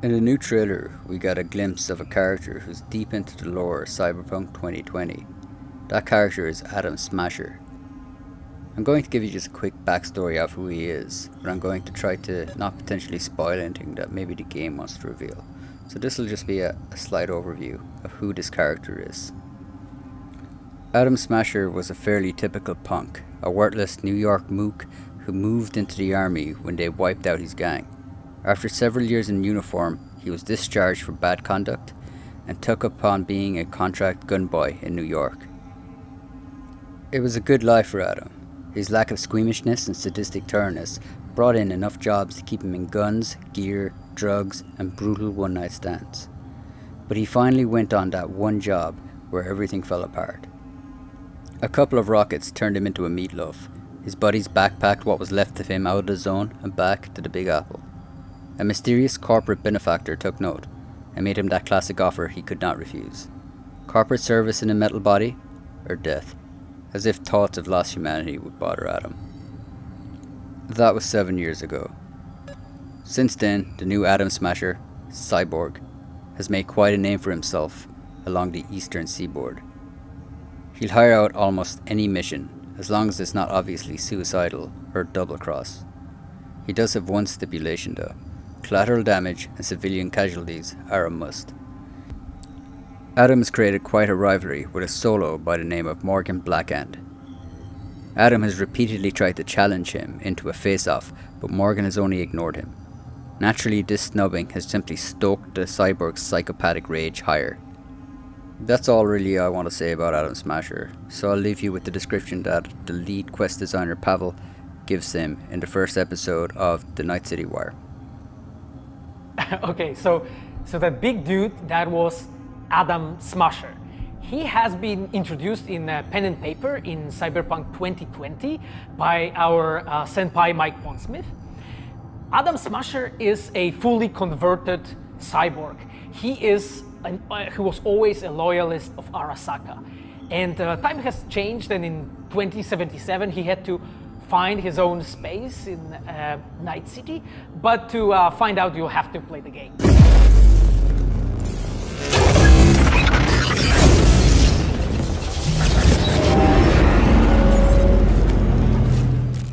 In the new trailer, we got a glimpse of a character who's deep into the lore of Cyberpunk 2020. That character is Adam Smasher. I'm going to give you just a quick backstory of who he is, but I'm going to try to not potentially spoil anything that maybe the game wants to reveal. So this will just be a slight overview of who this character is. Adam Smasher was a fairly typical punk, a worthless New York mook who moved into the army when they wiped out his gang. After several years in uniform, he was discharged for bad conduct and took upon being a contract gun boy in New York. It was a good life for Adam. His lack of squeamishness and sadistic thoroughness brought in enough jobs to keep him in guns, gear, drugs, and brutal one-night stands. But he finally went on that one job where everything fell apart. A couple of rockets turned him into a meatloaf. His buddies backpacked what was left of him out of the zone and back to the Big Apple. A mysterious corporate benefactor took note and made him that classic offer he could not refuse. Corporate service in a metal body, or death, as if thoughts of lost humanity would bother Adam. That was 7 years ago. Since then, the new Adam Smasher, Cyborg, has made quite a name for himself along the eastern seaboard. He'll hire out almost any mission, as long as it's not obviously suicidal or double-cross. He does have one stipulation though. Collateral damage and civilian casualties are a must. Adam has created quite a rivalry with a solo by the name of Morgan Blackhand. Adam has repeatedly tried to challenge him into a face-off, but Morgan has only ignored him. Naturally, this snubbing has simply stoked the cyborg's psychopathic rage higher. That's all really I want to say about Adam Smasher, so I'll leave you with the description that the lead quest designer Pavel gives him in the first episode of The Night City Wire. Okay, so that big dude, that was Adam Smasher. He has been introduced in pen and paper in Cyberpunk 2020 by our senpai Mike Pondsmith. Adam Smasher is a fully converted cyborg. He was always a loyalist of Arasaka. And time has changed, and in 2077 he had to find his own space in Night City, but to find out you'll have to play the game.